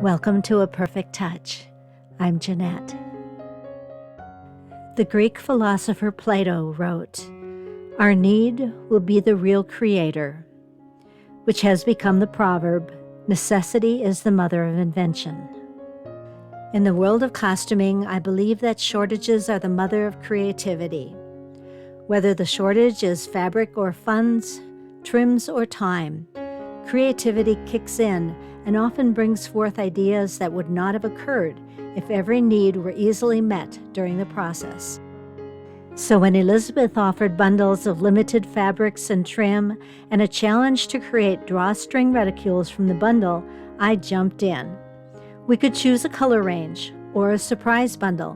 Welcome to A Perfect Touch. I'm Jeanette. The Greek philosopher Plato wrote, "Our need will be the real creator," which has become the proverb, "Necessity is the mother of invention." In the world of costuming, I believe that shortages are the mother of creativity. Whether the shortage is fabric or funds, trims or time, creativity kicks in and often brings forth ideas that would not have occurred if every need were easily met during the process. So when Elizabeth offered bundles of limited fabrics and trim and a challenge to create drawstring reticules from the bundle, I jumped in. We could choose a color range or a surprise bundle.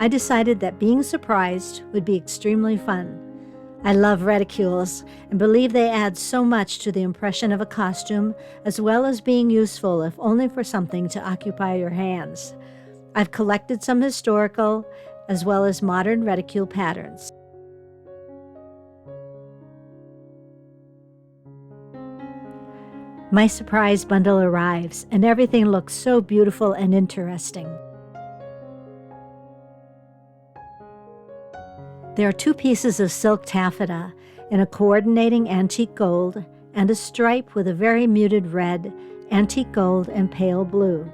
I decided that being surprised would be extremely fun. I love reticules and believe they add so much to the impression of a costume, as well as being useful if only for something to occupy your hands. I've collected some historical as well as modern reticule patterns. My surprise bundle arrives, and everything looks so beautiful and interesting. There are 2 pieces of silk taffeta in a coordinating antique gold and a stripe with a very muted red, antique gold, and pale blue.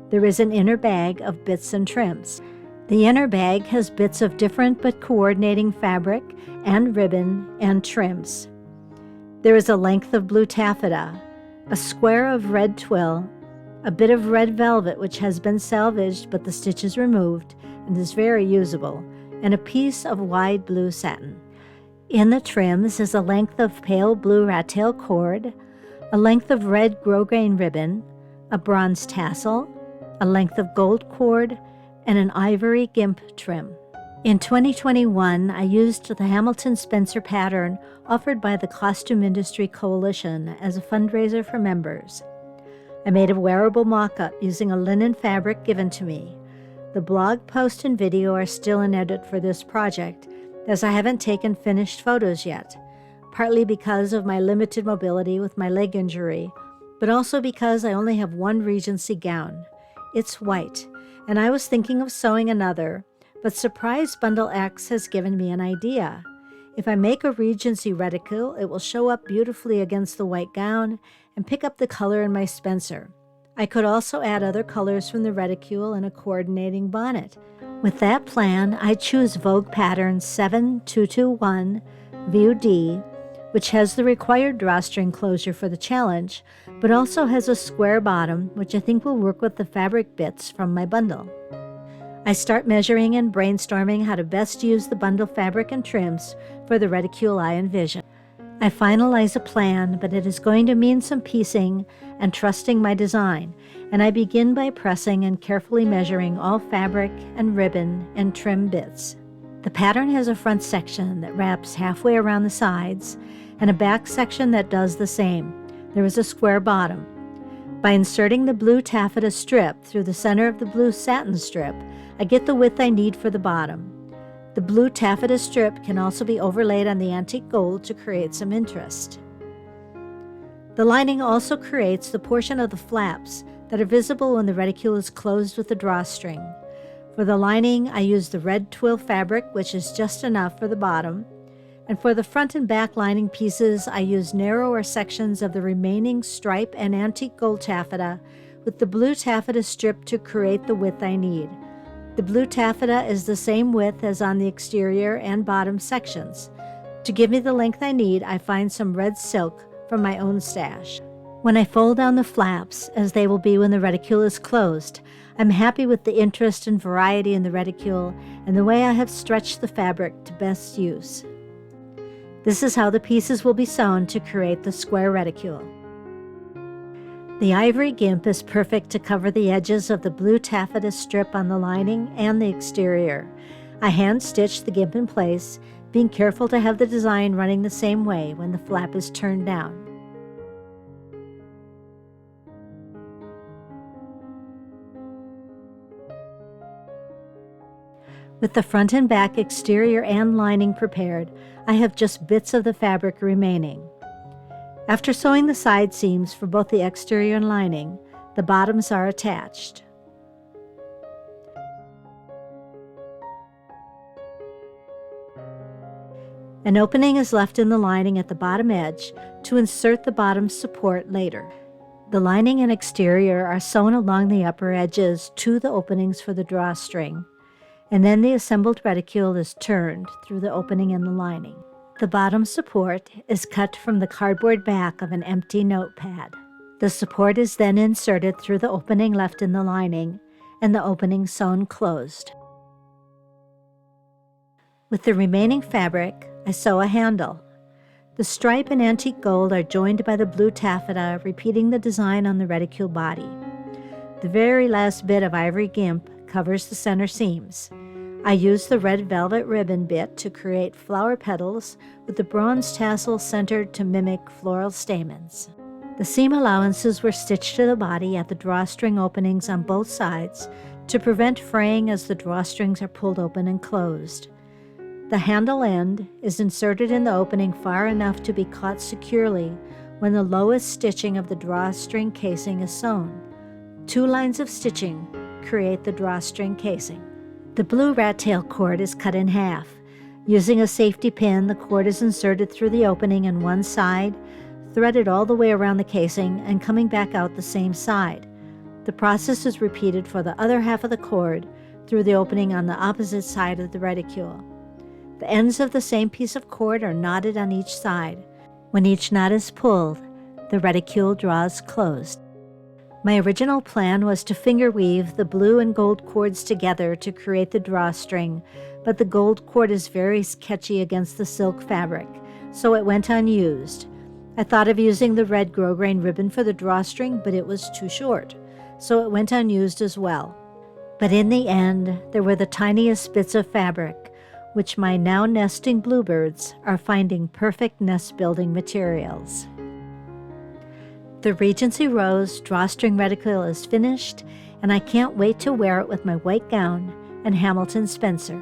There is an inner bag of bits and trims. The inner bag has bits of different but coordinating fabric and ribbon and trims. There is a length of blue taffeta, a square of red twill, a bit of red velvet which has been salvaged but the stitches removed and is very usable, and a piece of wide blue satin. In the trims is a length of pale blue rat tail cord, a length of red grosgrain ribbon, a bronze tassel, a length of gold cord, and an ivory gimp trim. In 2021, I used the Hamilton Spencer pattern offered by the Costume Industry Coalition as a fundraiser for members. I made a wearable mock-up using a linen fabric given to me. The blog post and video are still in edit for this project, as I haven't taken finished photos yet, partly because of my limited mobility with my leg injury, but also because I only have one Regency gown. It's white, and I was thinking of sewing another, but Surprise Bundle X has given me an idea. If I make a Regency reticule, it will show up beautifully against the white gown and pick up the color in my Spencer. I could also add other colors from the reticule and a coordinating bonnet. With that plan, I choose Vogue pattern 7221 View D, which has the required drawstring closure for the challenge, but also has a square bottom, which I think will work with the fabric bits from my bundle. I start measuring and brainstorming how to best use the bundle fabric and trims for the reticule I envision. I finalize a plan, but it is going to mean some piecing and trusting my design, and I begin by pressing and carefully measuring all fabric and ribbon and trim bits. The pattern has a front section that wraps halfway around the sides and a back section that does the same. There is a square bottom. By inserting the blue taffeta strip through the center of the blue satin strip, I get the width I need for the bottom. The blue taffeta strip can also be overlaid on the antique gold to create some interest. The lining also creates the portion of the flaps that are visible when the reticule is closed with the drawstring. For the lining, I use the red twill fabric, which is just enough for the bottom, and for the front and back lining pieces, I use narrower sections of the remaining stripe and antique gold taffeta with the blue taffeta strip to create the width I need. The blue taffeta is the same width as on the exterior and bottom sections. To give me the length I need, I find some red silk from my own stash. When I fold down the flaps, as they will be when the reticule is closed, I'm happy with the interest and variety in the reticule and the way I have stretched the fabric to best use. This is how the pieces will be sewn to create the square reticule. The ivory gimp is perfect to cover the edges of the blue taffeta strip on the lining and the exterior. I hand-stitch the gimp in place, being careful to have the design running the same way when the flap is turned down. With the front and back exterior and lining prepared, I have just bits of the fabric remaining. After sewing the side seams for both the exterior and lining, The bottoms are attached. An opening is left in the lining at the bottom edge to insert the bottom support later. The lining and exterior are sewn along the upper edges to the openings for the drawstring, and then the assembled reticule is turned through the opening in the lining. The bottom support is cut from the cardboard back of an empty notepad. The support is then inserted through the opening left in the lining, and the opening sewn closed. With the remaining fabric, I sew a handle. The stripe and antique gold are joined by the blue taffeta, repeating the design on the reticule body. The very last bit of ivory gimp covers the center seams. I use the red velvet ribbon bit to create flower petals with the bronze tassel centered to mimic floral stamens. The seam allowances were stitched to the body at the drawstring openings on both sides to prevent fraying as the drawstrings are pulled open and closed. The handle end is inserted in the opening far enough to be caught securely when the lowest stitching of the drawstring casing is sewn. 2 lines of stitching create the drawstring casing. The blue rat tail cord is cut in half. Using a safety pin, the cord is inserted through the opening in one side, threaded all the way around the casing, and coming back out the same side. The process is repeated for the other half of the cord through the opening on the opposite side of the reticule. The ends of the same piece of cord are knotted on each side. When each knot is pulled, the reticule draws closed. My original plan was to finger weave the blue and gold cords together to create the drawstring, but the gold cord is very sketchy against the silk fabric, so it went unused. I thought of using the red grosgrain ribbon for the drawstring, but it was too short, so it went unused as well. But in the end, there were the tiniest bits of fabric, which my now nesting bluebirds are finding perfect nest-building materials. The Regency Rose drawstring reticule is finished, and I can't wait to wear it with my white gown and Hamilton Spencer.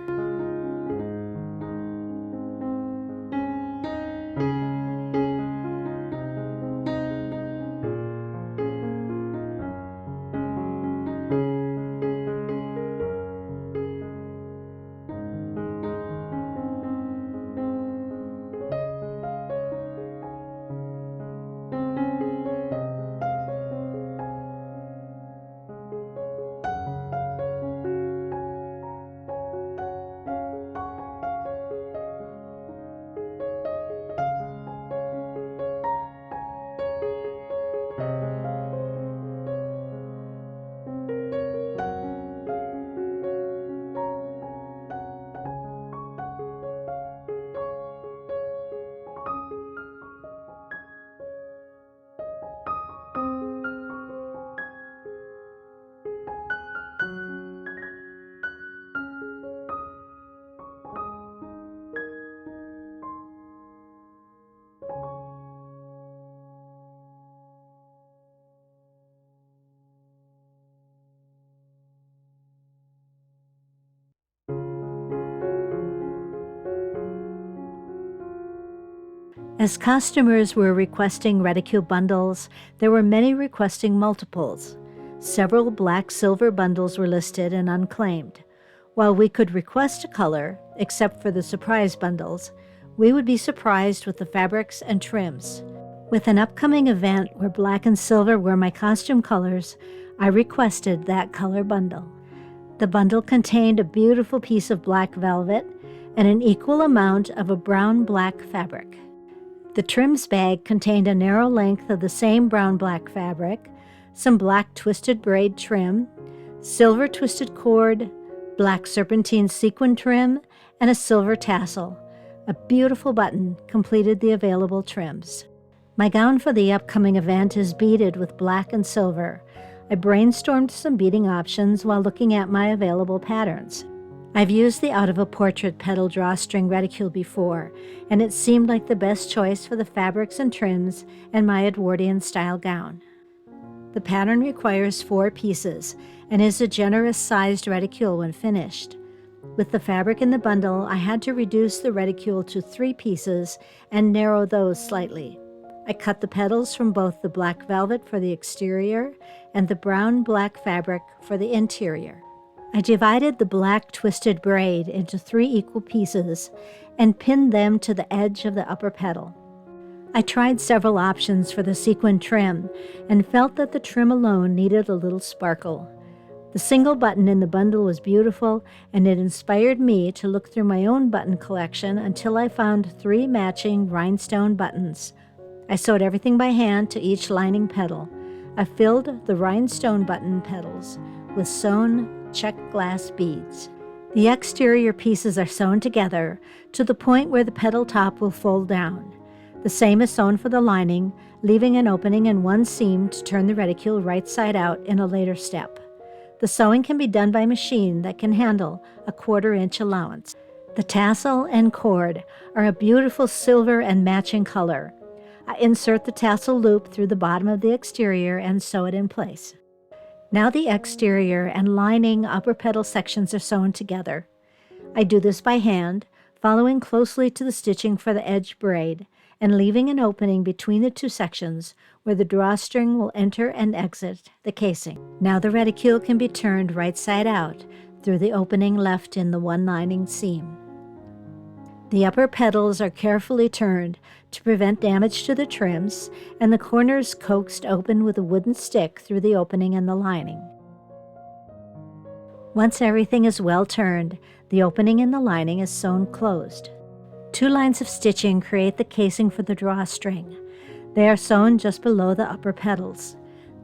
As customers were requesting reticule bundles, there were many requesting multiples. Several black-silver bundles were listed and unclaimed. While we could request a color, except for the surprise bundles, we would be surprised with the fabrics and trims. With an upcoming event where black and silver were my costume colors, I requested that color bundle. The bundle contained a beautiful piece of black velvet and an equal amount of a brown-black fabric. The trims bag contained a narrow length of the same brown-black fabric, some black twisted braid trim, silver twisted cord, black serpentine sequin trim, and a silver tassel. A beautiful button completed the available trims. My gown for the upcoming event is beaded with black and silver. I brainstormed some beading options while looking at my available patterns. I've used the out-of-a-portrait petal drawstring reticule before, and it seemed like the best choice for the fabrics and trims and my Edwardian-style gown. The pattern requires 4 pieces and is a generous-sized reticule when finished. With the fabric in the bundle, I had to reduce the reticule to 3 pieces and narrow those slightly. I cut the petals from both the black velvet for the exterior and the brown-black fabric for the interior. I divided the black twisted braid into 3 equal pieces and pinned them to the edge of the upper petal. I tried several options for the sequin trim and felt that the trim alone needed a little sparkle. The single button in the bundle was beautiful, and it inspired me to look through my own button collection until I found 3 matching rhinestone buttons. I sewed everything by hand to each lining petal. I filled the rhinestone button petals with sewn check glass beads. The exterior pieces are sewn together to the point where the petal top will fold down. The same is sewn for the lining, leaving an opening in one seam to turn the reticule right side out in a later step. The sewing can be done by machine that can handle a 1/4 inch allowance. The tassel and cord are a beautiful silver and matching color. I insert the tassel loop through the bottom of the exterior and sew it in place. Now the exterior and lining upper petal sections are sewn together. I do this by hand, following closely to the stitching for the edge braid, and leaving an opening between the 2 sections where the drawstring will enter and exit the casing. Now the reticule can be turned right side out through the opening left in the one lining seam. The upper petals are carefully turned to prevent damage to the trims, and the corners coaxed open with a wooden stick through the opening in the lining. Once everything is well turned, the opening in the lining is sewn closed. 2 lines of stitching create the casing for the drawstring. They are sewn just below the upper petals.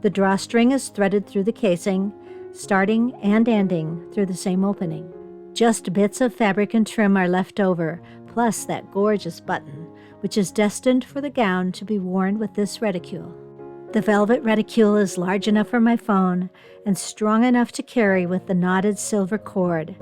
The drawstring is threaded through the casing, starting and ending through the same opening. Just bits of fabric and trim are left over, plus that gorgeous button, which is destined for the gown to be worn with this reticule. The velvet reticule is large enough for my phone and strong enough to carry with the knotted silver cord.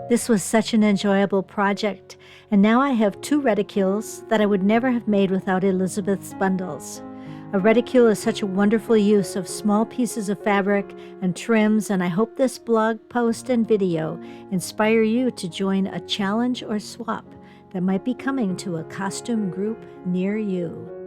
This was such an enjoyable project, and now I have 2 reticules that I would never have made without Elizabeth's bundles. A reticule is such a wonderful use of small pieces of fabric and trims, and I hope this blog post and video inspire you to join a challenge or swap that might be coming to a costume group near you.